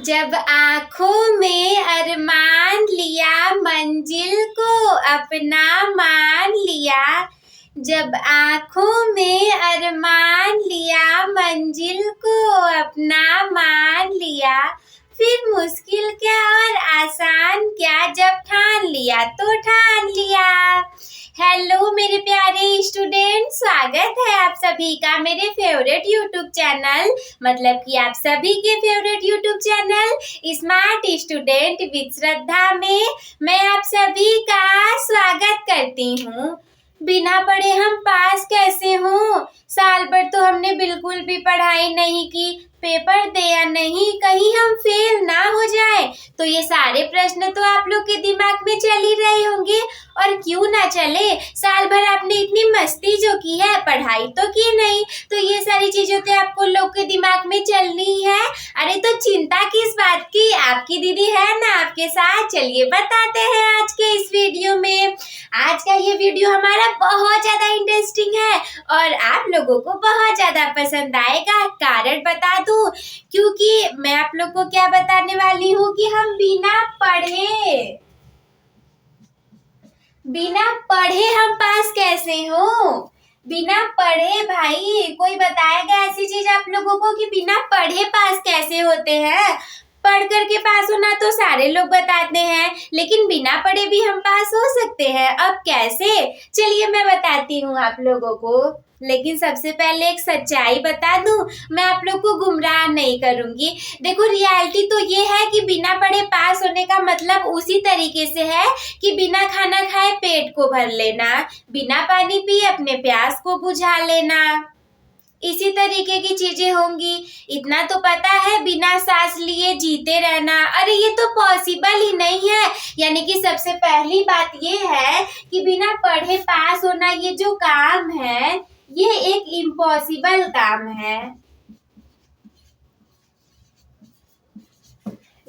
जब आँखों में अरमान लिया, मंजिल को अपना मान लिया। जब आँखों में अरमान लिया, मंजिल को अपना मान लिया। फिर मुश्किल क्या और आसान क्या, जब ठान लिया तो ठान लिया। हेलो मेरे प्यारे स्टूडेंट, स्वागत है आप सभी का मेरे फेवरेट यूट्यूब चैनल, मतलब कि आप सभी के favourite YouTube channel smart student with Shraddha में मैं आप सभी का स्वागत करती हूँ। बिना पढ़े हम पास कैसे हों? साल भर तो हमने बिल्कुल भी पढ़ाई नहीं की, पेपर दे या नहीं, कहीं हम फेल ना हो जाए। तो ये सारे प्रश्न तो आप लोग के दिमाग में चल ही रहे होंगे, और क्यों ना चले। साल भर आपने इतनी मस्ती जो की है, पढ़ाई तो की नहीं, तो ये सारी चीजें तो आपको लोग के दिमाग में चलनी है। अरे तो चिंता किस बात की, आपकी दीदी है ना आपके साथ। चलिए बताते हैं आज के इस वीडियो में। आज का ये वीडियो हमारा बहुत ज्यादा इंटरेस्टिंग है और आप लोगों को बहुत ज्यादा पसंद आएगा। कारण बता दूं, क्योंकि मैं आप लोग को क्या बताने वाली हूँ कि हम बिना पढ़े हम पास कैसे हो। बिना पढ़े भाई कोई बताएगा ऐसी चीज आप लोगों को कि बिना पढ़े पास कैसे होते हैं। पढ़ करके पास होना तो सारे लोग बताते हैं, लेकिन बिना पढ़े भी हम पास हो सकते हैं। अब कैसे, चलिए मैं बताती हूँ आप लोगों को। लेकिन सबसे पहले एक सच्चाई बता दूं, मैं आप लोग को गुमराह नहीं करूंगी। देखो रियलिटी तो ये है कि बिना पढ़े पास होने का मतलब उसी तरीके से है कि बिना खाना खाए पेट को भर लेना, बिना पानी पिए अपने प्यास को बुझा लेना, इसी तरीके की चीजें होंगी। इतना तो पता है, बिना सांस लिए जीते रहना, अरे ये तो पॉसिबल ही नहीं है। यानी कि सबसे पहली बात ये है कि बिना पढ़े पास होना, ये जो काम है ये एक इम्पॉसिबल काम है।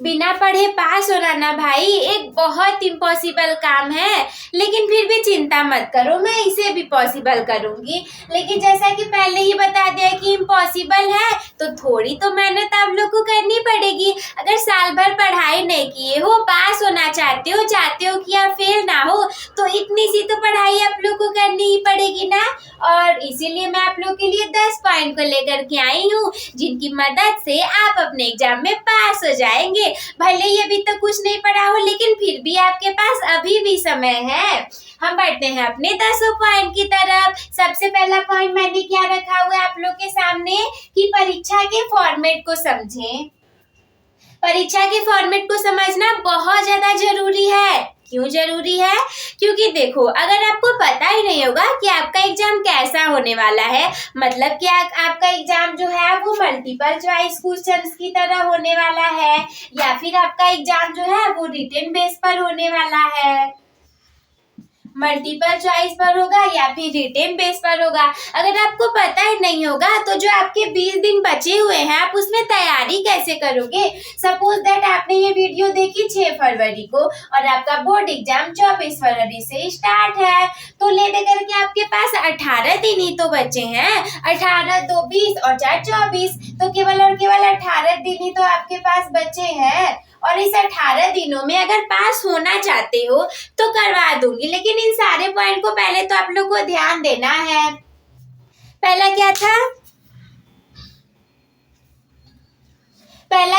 बिना पढ़े पास होना ना भाई एक बहुत इम्पॉसिबल काम है। लेकिन फिर भी चिंता मत करो, मैं इसे भी पॉसिबल करूंगी। लेकिन जैसा कि पहले ही बता दिया कि इम्पॉसिबल है, तो थोड़ी तो मेहनत आप लोग को करनी पड़ेगी। अगर साल भर पढ़ाई नहीं किए हो, पास होना चाहते हो कि आप फेल ना हो, तो इतनी सी तो पढ़ाई आप लोग को करनी ही पड़ेगी ना। और इसीलिए मैं आप लोग के लिए 10 पॉइंट को लेकर के आई हूँ, जिनकी मदद से आप अपने एग्जाम में पास हो जाएंगे। भले ही अभी तक कुछ नहीं पढ़ा हो, लेकिन फिर भी आपके पास अभी भी समय है। हम बढ़ते हैं अपने 10 पॉइंट की तरफ। सबसे पहला पॉइंट मैंने क्या रखा हुआ है आप लोग के सामने कि परीक्षा के फॉर्मेट को समझें। परीक्षा के फॉर्मेट को समझना बहुत ज्यादा जरूरी है। क्यों जरूरी है? क्योंकि देखो, अगर आपको पता ही नहीं होगा कि आपका एग्जाम कैसा होने वाला है, मतलब कि आपका एग्जाम जो है वो मल्टीपल चॉइस क्वेश्चंस की तरह होने वाला है, या फिर आपका एग्जाम जो है वो रिटन बेस पर होने वाला है, मल्टीपल चॉइस पर होगा या फिर रिटेन बेस पर होगा। अगर आपको पता ही नहीं होगा तो जो आपके 20 दिन बचे हुए हैं आप उसमें तैयारी कैसे करोगे। सपोज दैट आपने ये वीडियो देखी 6 फरवरी को और आपका बोर्ड एग्जाम 24 फरवरी से स्टार्ट है, तो ले दे करके आपके पास 18 दिन ही तो बचे हैं। 18 2 20 और 4 24, तो केवल और केवल 18 दिन ही तो आपके पास बचे हैं। और इस 18 दिनों में अगर पास होना चाहते हो तो करवा दूंगी, लेकिन इन सारे पॉइंट को पहले तो आप लोग को ध्यान देना है। पहला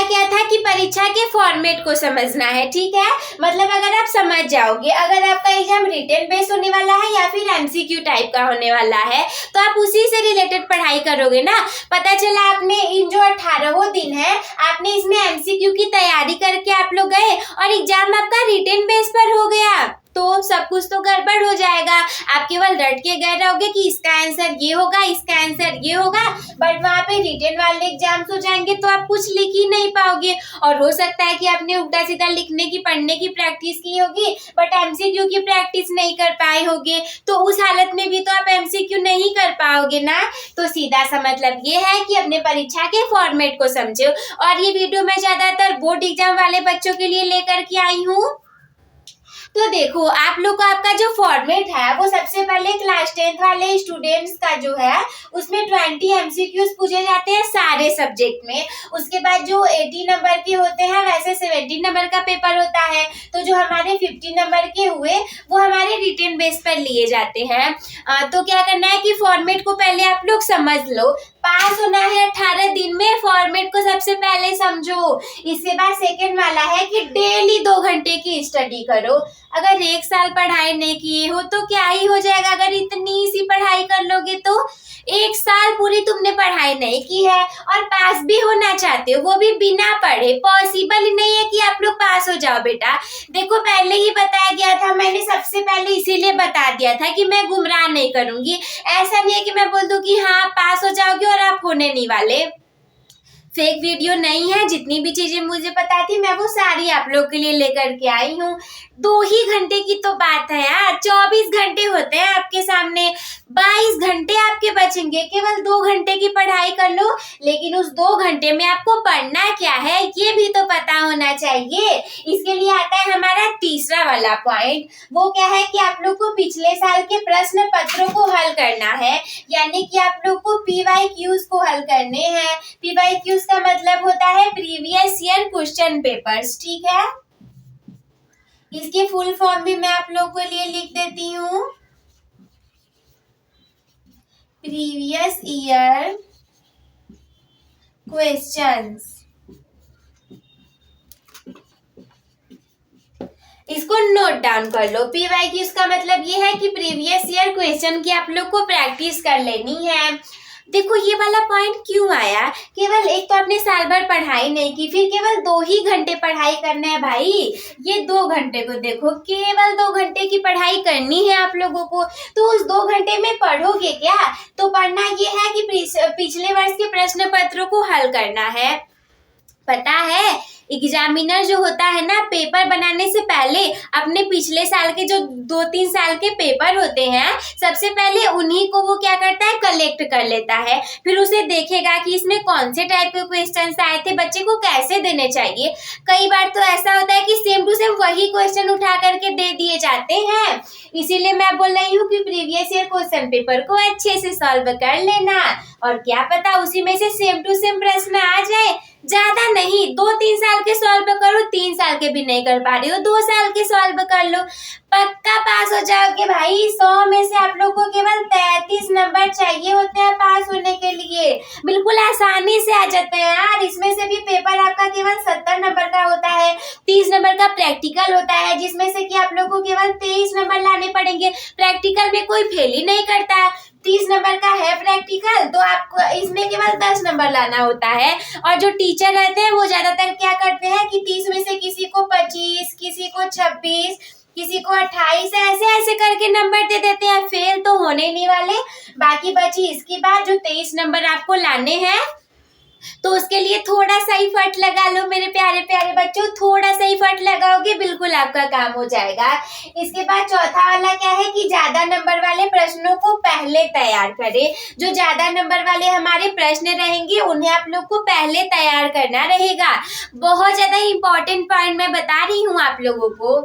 क्या था कि परीक्षा के फॉर्मेट को समझना है, ठीक है। मतलब अगर आप समझ जाओगे, अगर आपका एग्जाम रिटन बेस होने वाला है या फिर एमसीक्यू टाइप का होने वाला है, तो आप उसी से रिलेटेड पढ़ाई करोगे ना। पता चला आपने इन जो 18 दिन है आपने इसमें एमसीक्यू की तैयारी करके आप लोग गए और एग्जाम आपका रिटन बेस पर हो गया, तो सब कुछ तो गड़बड़ हो जाएगा। आप केवल रट के गए रहोगे कि इसका आंसर ये होगा, इसका आंसर ये होगा, बट वहाँ पे रिटन वाले एग्जाम्स हो जाएंगे तो आप कुछ लिख ही नहीं पाओगे। और हो सकता है कि आपने उल्टा सीधा लिखने की, पढ़ने की प्रैक्टिस की होगी, बट एमसीक्यू की प्रैक्टिस नहीं कर पाए होगे, तो उस हालत में भी तो आप एमसीक्यू नहीं कर पाओगे ना। तो सीधा सा मतलब ये है कि अपने परीक्षा के फॉर्मेट को समझो। और ये वीडियो मैं ज्यादातर बोर्ड एग्जाम वाले बच्चों के लिए लेकर के आई हूँ। तो देखो आप लोग को आपका जो फॉर्मेट है वो सबसे पहले क्लास 10th वाले स्टूडेंट्स का जो है उसमें 20 MCQs पूछे जाते हैं सारे सब्जेक्ट में। उसके बाद जो 80 नंबर के होते हैं वैसे 70 नंबर का पेपर होता है। तो जो हमारे 50 नंबर के हुए वो हमारे रिटन बेस पर लिए जाते हैं। तो क्या करना है कि फॉर्मेट को पहले आप लोग समझ लो। पास होना है 18 दिन में, फॉर्मेट को सबसे पहले समझो। इसके बाद सेकंड वाला है कि डेली 2 घंटे की स्टडी करो। अगर 1 साल पढ़ाई नहीं किए हो तो क्या ही हो जाएगा। अगर इतनी सी पढ़ाई कर लोगे तो 1 साल पूरी तुमने पढ़ाई नहीं की है और पास भी होना चाहते हो, वो भी बिना पढ़े। पॉसिबल ही नहीं है कि आप लोग पास हो जाओ बेटा। देखो पहले ही बताया गया था, मैंने सबसे पहले इसीलिए बता दिया था कि मैं गुमराह नहीं करूंगी। ऐसा नहीं है कि मैं बोल दूं कि हाँ पास हो जाओगे और आप होने नहीं वाले। फेक वीडियो नहीं है। जितनी भी चीजें मुझे पता थी मैं वो सारी आप लोग के लिए लेकर के आई हूँ। 2 ही घंटे की तो बात है यार, 24 घंटे होते हैं आपके सामने, 22 घंटे आपके बचेंगे। केवल 2 घंटे की पढ़ाई कर लो, लेकिन उस 2 घंटे में आपको पढ़ना क्या है ये भी तो पता होना चाहिए। इसके लिए आता है हमारा तीसरा वाला पॉइंट। वो क्या है कि आप लोग को पिछले साल के प्रश्न पत्रों को हल करना है, यानी कि आप लोग को PYQs को हल करने हैं। PYQs का मतलब होता है प्रीवियस ईयर क्वेश्चन पेपर्स, ठीक है। इसके फुल फॉर्म भी मैं आप लोग के लिए लिख देती हूँ। प्रीवियस ईयर क्वेश्चंस, इसको नोट डाउन कर लो। PYQs का मतलब ये है कि प्रीवियस ईयर क्वेश्चन की आप लोग को प्रैक्टिस कर लेनी है। देखो ये वाला पॉइंट क्यों आया, केवल एक तो आपने साल भर पढ़ाई नहीं की, फिर केवल 2 ही घंटे पढ़ाई करना है भाई। ये 2 घंटे को देखो, केवल 2 घंटे की पढ़ाई करनी है आप लोगों को। तो उस 2 घंटे में पढ़ोगे क्या, तो पढ़ना ये है कि पिछले वर्ष के प्रश्न पत्रों को हल करना है। पता है एग्जामिनर जो होता है ना, पेपर बनाने से पहले अपने पिछले साल के जो 2-3 साल के पेपर होते हैं सबसे पहले उन्हीं को वो क्या करता है, कलेक्ट कर लेता है। फिर उसे देखेगा कि इसमें कौन से टाइप के क्वेश्चंस आए थे, बच्चे को कैसे देने चाहिए। कई बार तो ऐसा होता है कि सेम टू सेम वही क्वेश्चन उठा करके दे दिए जाते हैं। इसीलिए मैं बोल रही हूँ कि प्रीवियस ईयर क्वेश्चन पेपर को अच्छे से सॉल्व कर लेना, और क्या पता उसी में से सेम टू सेम प्रश्न आ जाए। ज्यादा नहीं, 2-3 साल के सॉल्व करो, 3 साल के भी नहीं कर पा रही हो 2 साल के सॉल्व कर लो, पक्का पास हो जाओगे भाई। 100 में से आप लोग को केवल 33 नंबर चाहिए होते हैं पास होने के लिए। बिल्कुल आसानी से आ जाते हैं यार। इसमें से भी पेपर आपका केवल 70 नंबर का होता है, 30 नंबर का प्रैक्टिकल होता है, जिसमें से कि आप लोग को केवल 23 नंबर लाने पड़ेंगे। प्रैक्टिकल में कोई फेल ही नहीं करता। 30 नंबर का है प्रैक्टिकल, तो आपको इसमें केवल 10 नंबर लाना होता है। और जो टीचर रहते हैं वो ज्यादातर क्या करते हैं कि 30 में से किसी को 25, किसी को 26, किसी को 28 ऐसे ऐसे करके नंबर दे देते हैं। फेल तो होने नहीं वाले। बाकी बची इसके बाद जो 23 नंबर आपको लाने हैं, तो उसके लिए थोड़ा सा एफर्ट लगा लो मेरे प्यारे प्यारे बच्चों। थोड़ा सा एफर्ट लगाओगे बिल्कुल आपका काम हो जाएगा। इसके बाद चौथा वाला क्या है कि ज्यादा नंबर वाले प्रश्नों को पहले तैयार करें। जो ज्यादा नंबर वाले हमारे प्रश्न रहेंगे उन्हें आप लोग को पहले तैयार करना रहेगा। बहुत ज्यादा इंपॉर्टेंट पॉइंट मैं बता रही हूँ आप लोगों को।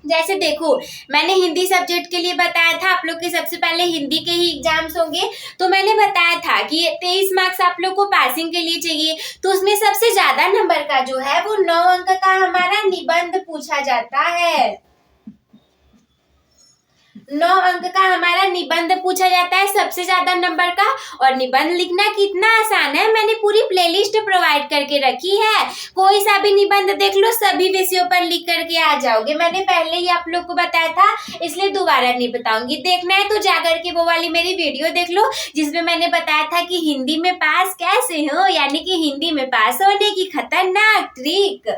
जैसे देखो मैंने हिंदी सब्जेक्ट के लिए बताया था, आप लोग के सबसे पहले हिंदी के ही एग्जाम्स होंगे, तो मैंने बताया था कि 23 मार्क्स आप लोग को पासिंग के लिए चाहिए। तो उसमें सबसे ज्यादा नंबर का जो है वो 9 अंक का हमारा निबंध पूछा जाता है। 9 अंक का हमारा निबंध पूछा जाता है सबसे ज्यादा नंबर का। और निबंध लिखना कितना आसान है, मैंने पूरी प्लेलिस्ट प्रोवाइड करके रखी है। कोई सा भी निबंध देख लो, सभी विषयों पर लिख करके आ जाओगे। मैंने पहले ही आप लोग को बताया था, इसलिए दोबारा नहीं बताऊंगी। देखना है तो जाकर के वो वाली मेरी वीडियो देख लो जिसमें मैंने बताया था कि हिंदी में पास कैसे हो, यानी कि हिंदी में पास होने की खतरनाक ट्रिक।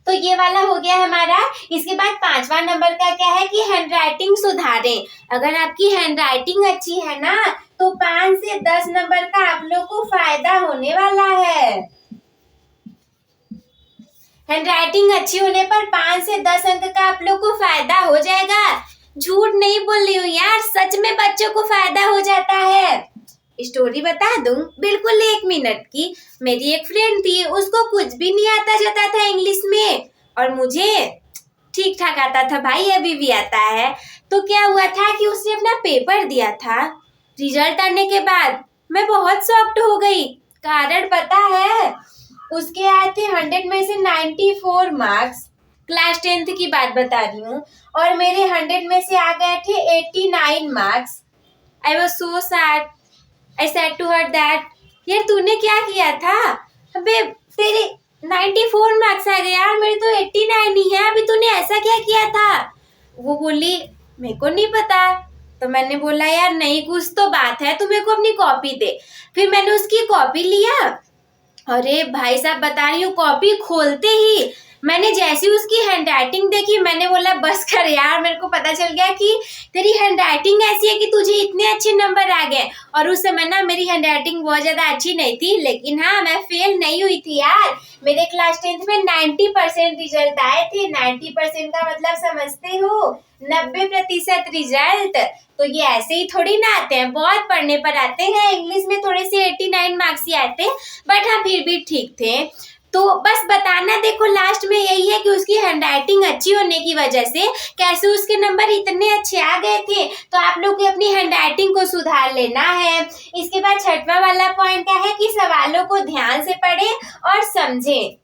तो ये वाला हो गया हमारा। इसके बाद 5वां नंबर का क्या है कि हैंडराइटिंग सुधारें। अगर आपकी हैंडराइटिंग अच्छी है ना, तो 5 से 10 नंबर का आप लोग को फायदा होने वाला है। हैंडराइटिंग अच्छी होने पर 5 से 10 अंक का आप लोग को फायदा हो जाएगा। झूठ नहीं बोल रही हूँ यार, सच में बच्चों को फायदा हो जाता है। स्टोरी बता दूं, बिल्कुल 1 मिनट की। मेरी एक फ्रेंड थी, उसको कुछ भी नहीं आता जाता था इंग्लिश में, और मुझे ठीक ठाक आता था भाई, अभी भी आता है। तो क्या हुआ था कि उसने अपना पेपर दिया था, रिजल्ट आने के बाद मैं बहुत शॉक्ड हो गई। कारण पता है, उसके आए थे 100 में से 94 मार्क्स, क्लास 10th की बात बता रही हूँ, और मेरे 100 में से आ गए थे 89 marks. I was so sad. I said to her that यार तूने क्या किया था, अबे तेरे 94 मार्क्स आ गए यार, मेरे तो 89 ही है, अभी तूने ऐसा क्या किया था। वो बोली मेरे को नहीं पता। तो मैंने बोला यार नहीं, कुछ तो बात है, तू मेरे को अपनी कॉपी दे। फिर मैंने उसकी कॉपी लिया। अरे भाई साहब बता रही हूँ, कॉपी खोलते ही मैंने जैसी उसकी हैंडराइटिंग देखी, मैंने बोला बस कर यार, मेरे को पता चल गया कि तेरी हैंडराइटिंग ऐसी है कि तुझे इतने अच्छे नंबर आ गए। और उस समय ना मेरी हैंडराइटिंग बहुत ज्यादा अच्छी नहीं थी, लेकिन हाँ मैं फेल नहीं हुई थी यार। मेरे क्लास 10th में 90% रिजल्ट आए थे। 90% का मतलब समझते हो, 90% रिजल्ट। तो ये ऐसे ही थोड़ी ना आते हैं, बहुत पढ़ने पर आते हैं। इंग्लिश में थोड़े से 89 मार्क्स ही आते हैं, बट हाँ फिर भी ठीक थे। तो बस बताना, देखो लास्ट में यही है कि उसकी हैंडराइटिंग अच्छी होने की वजह से कैसे उसके नंबर इतने अच्छे आ गए थे। तो आप लोग को अपनी हैंडराइटिंग को सुधार लेना है। इसके बाद छठवां वाला पॉइंट क्या है कि सवालों को ध्यान से पढ़ें और समझें।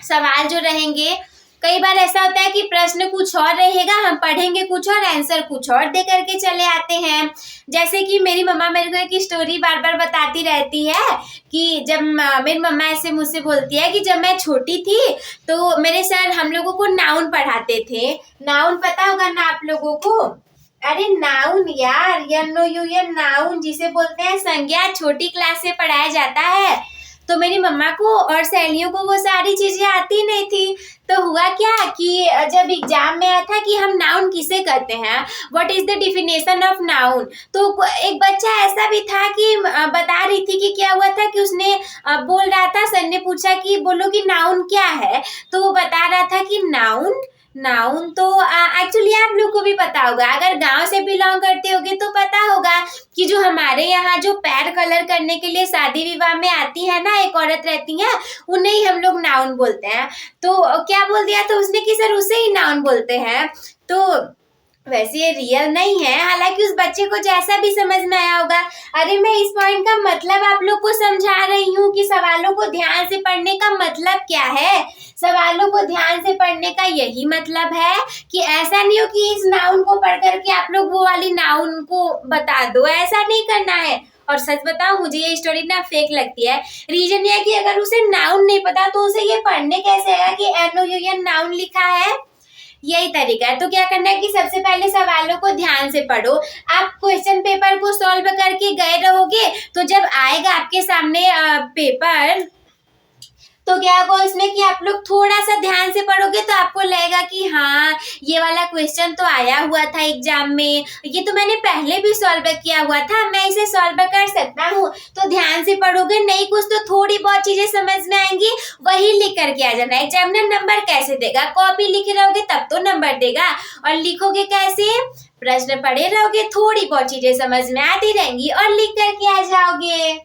सवाल जो रहेंगे, कई बार ऐसा होता है कि प्रश्न कुछ और रहेगा, हम पढ़ेंगे कुछ और, आंसर कुछ और दे करके चले आते हैं। जैसे कि मेरी मम्मा मेरे को एक स्टोरी बार बार बताती रहती है कि जब मेरी मम्मा ऐसे मुझसे बोलती है कि जब मैं छोटी थी तो मेरे सर हम लोगों को नाउन पढ़ाते थे। नाउन पता होगा ना आप लोगों को? अरे नाउन यार, NOUN नाउन जिसे बोलते हैं, संज्ञा, छोटी क्लास से पढ़ाया जाता है। तो मेरी मम्मा को और सहेलियों को वो सारी चीजें आती नहीं थी। तो हुआ क्या कि जब एग्जाम में आया था कि हम नाउन किसे कहते हैं, what is the definition of noun, तो एक बच्चा ऐसा भी था कि बता रही थी कि क्या हुआ था कि उसने बोल रहा था, सर ने पूछा कि बोलो कि नाउन क्या है, तो वो बता रहा था कि नाउन तो एक्चुअली आप लोग को भी पता होगा, अगर गांव से बिलोंग करते होगे तो पता होगा कि जो हमारे यहाँ जो पैर कलर करने के लिए शादी विवाह में आती है ना, एक औरत रहती है, उन्हें ही हम लोग नाउन बोलते हैं। तो क्या बोल दिया था उसने कि सर उसे ही नाउन बोलते हैं। तो वैसे ये रियल नहीं है, हालांकि उस बच्चे को जैसा भी समझ में आया होगा। अरे मैं इस पॉइंट का मतलब आप लोग को समझा रही हूँ कि सवालों को ध्यान से पढ़ने का मतलब क्या है। सवालों को ध्यान से पढ़ने का यही मतलब है कि ऐसा नहीं हो कि इस नाउन को पढ़ करके आप लोग वो वाली नाउन को बता दो, ऐसा नहीं करना है। और सच बताओ, मुझे ये स्टोरी ना फेक लगती है। रीजन ये है कि अगर उसे नाउन नहीं पता तो उसे ये पढ़ने कैसे आएगा कि NOUN नाउन लिखा है। यही तरीका है। तो क्या करना है कि सबसे पहले सवालों को ध्यान से पढ़ो। आप क्वेश्चन पेपर को सॉल्व करके गए रहोगे, तो जब आएगा आपके सामने पेपर, तो क्या होगा इसमें कि आप लोग थोड़ा सा ध्यान से पढ़ोगे तो आपको लगेगा कि हाँ ये वाला क्वेश्चन तो आया हुआ था एग्जाम में, ये तो मैंने पहले भी सॉल्व किया हुआ था, मैं इसे सॉल्व कर सकता हूँ। तो ध्यान से पढ़ोगे, नहीं कुछ तो थोड़ी बहुत चीजें समझ में आएंगी, वही लिख करके आ जाना। एग्जामिनर नंबर कैसे देगा? कॉपी लिखे रहोगे तब तो नंबर देगा। और लिखोगे कैसे? प्रश्न पढ़े रहोगे, थोड़ी बहुत चीजें समझ में आती रहेंगी और लिख करके आ जाओगे।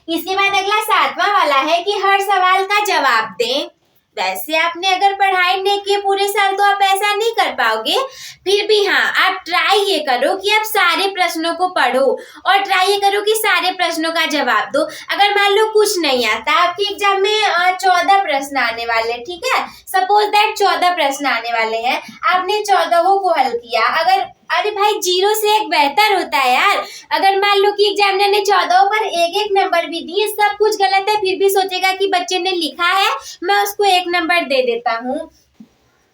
इसके बाद अगला 7वां वाला है कि हर सवाल का जवाब दें। वैसे आपने अगर पढ़ाई नहीं की पूरे साल तो आप ऐसा नहीं कर पाओगे, फिर भी हाँ आप ट्राई ये करो कि आप सारे प्रश्नों को पढ़ो और ट्राई ये करो कि सारे प्रश्नों का जवाब दो। अगर मान लो कुछ नहीं आता, आपके एग्जाम में 14 प्रश्न आने वाले, ठीक है, सपोज दैट 14 प्रश्न आने वाले हैं, आपने 14 को हल किया। अरे भाई 0 से 1 बेहतर होता है यार। अगर मान लो कि एग्जामिनर ने 14 पर एक नंबर भी दिए, सब कुछ गलत है, फिर भी सोचेगा कि बच्चे ने लिखा है, मैं उसको 1 नंबर दे देता हूँ।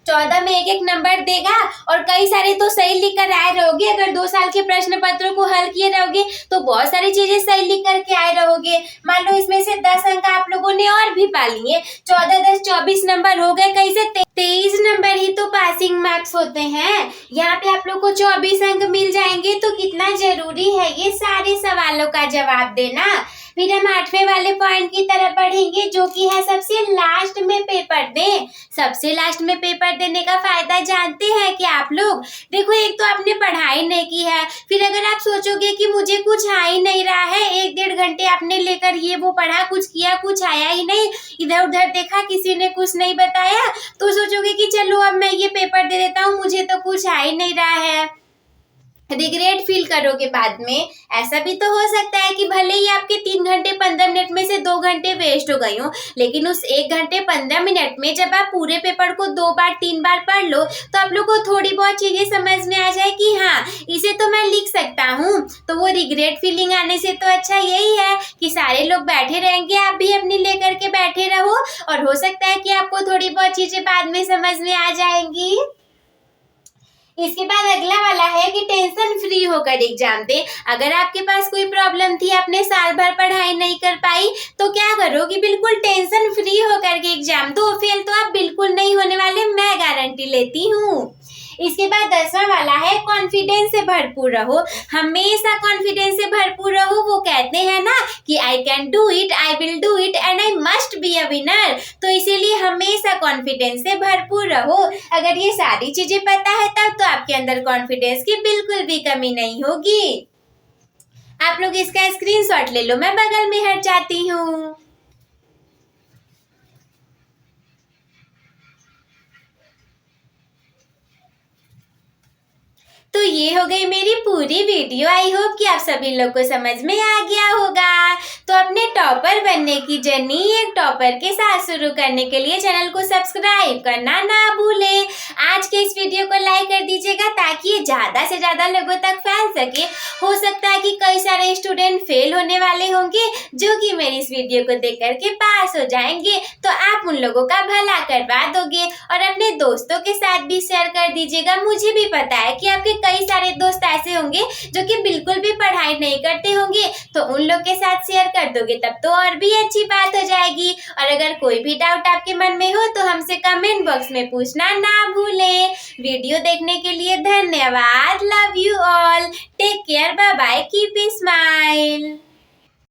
14 में एक नंबर देगा और कई सारे तो सही लिख कर आए रहोगे। अगर 2 साल के प्रश्न पत्रों को हल किए रहोगे तो बहुत सारी चीजें सही लिख करके आए रहोगे। मान लो इसमें से 10 अंक आप लोगों ने और भी पा लिए, 14 10 24 नंबर हो गए, कहीं से 23 नंबर ही तो पासिंग मार्क्स होते हैं। यहाँ पे आप लोग को 24 अंक मिल जाएंगे। तो कितना जरूरी है ये सारे सवालों का जवाब देना। फिर हम 8वें वाले पॉइंट की तरफ बढ़ेंगे, जो कि है सबसे लास्ट में पेपर दें। सबसे लास्ट में पेपर देने का फायदा जानते हैं कि आप लोग देखो, एक तो आपने पढ़ाई नहीं की है, फिर अगर आप सोचोगे कि मुझे कुछ आ ही नहीं रहा है, 1-1.5 घंटे आपने लेकर ये वो पढ़ा, कुछ किया, कुछ आया ही नहीं, इधर उधर देखा, किसी ने कुछ नहीं बताया, तो सोचोगे कि चलो अब मैं ये पेपर दे देता हूँ, मुझे तो कुछ आ ही नहीं रहा है, रिग्रेट फील करोगे बाद में। ऐसा भी तो हो सकता है कि भले ही आपके 3 घंटे 15 मिनट में से 2 घंटे वेस्ट हो गई हो, लेकिन उस 1 घंटे 15 मिनट में जब आप पूरे पेपर को 2 बार 3 बार पढ़ लो, तो आप लोग को थोड़ी बहुत चीजें समझ में आ जाए कि हाँ, इसे तो मैं लिख सकता हूँ। तो वो रिग्रेट फीलिंग आने से तो अच्छा यही है कि सारे लोग बैठे रहेंगे, आप भी अपनी लेकर के बैठे रहो, और हो सकता है कि आपको थोड़ी बहुत चीजें बाद में समझ में आ जाएंगी। इसके बाद अगला वाला है कि टेंशन फ्री होकर एग्जाम दे। अगर आपके पास कोई प्रॉब्लम थी, आपने साल भर पढ़ाई नहीं कर पाई, तो क्या करोगी, बिल्कुल टेंशन फ्री होकर के एग्जाम दो। फेल तो आप बिल्कुल नहीं होने वाले, मैं गारंटी लेती हूँ। इसके बाद 10वां वाला है कॉन्फिडेंस से भरपूर रहो। हमेशा कॉन्फिडेंस से भरपूर रहो। वो कहते हैं ना कि I can do it, I will do it and I must be a winner. तो इसीलिए हमेशा कॉन्फिडेंस से भरपूर रहो। अगर ये सारी चीजें पता है तब तो आपके अंदर कॉन्फिडेंस की बिल्कुल भी कमी नहीं होगी। आप लोग इसका स्क्रीनशॉट ले लो, मैं बगल में हट जाती हूँ। तो ये हो गई मेरी पूरी वीडियो। आई होप कि आप सभी लोग को समझ में आ गया होगा। तो अपने टॉपर बनने की जर्नी एक टॉपर के साथ शुरू करने के लिए चैनल को सब्सक्राइब करना ना भूलें। आज के इस वीडियो को लाइक कर दीजिएगा ताकि ये ज़्यादा से ज़्यादा लोगों तक फैल सके। हो सकता है कि कई सारे स्टूडेंट फेल होने वाले होंगे जो कि मेरी इस वीडियो को देख करके पास हो जाएंगे, तो आप उन लोगों का भला करवा दोगे और अपने दोस्तों के साथ भी शेयर कर दीजिएगा। मुझे भी पता है कि आपके कई सारे दोस्त ऐसे होंगे जो कि बिल्कुल भी पढ़ाई नहीं करते होंगे, तो उन लोग के साथ शेयर कर दोगे तब तो और भी अच्छी बात हो जाएगी। और अगर कोई भी डाउट आपके मन में हो तो हमसे कमेंट बॉक्स में पूछना ना भूलें। वीडियो देखने के लिए धन्यवाद। Love you all, take care, bye bye, keep smile.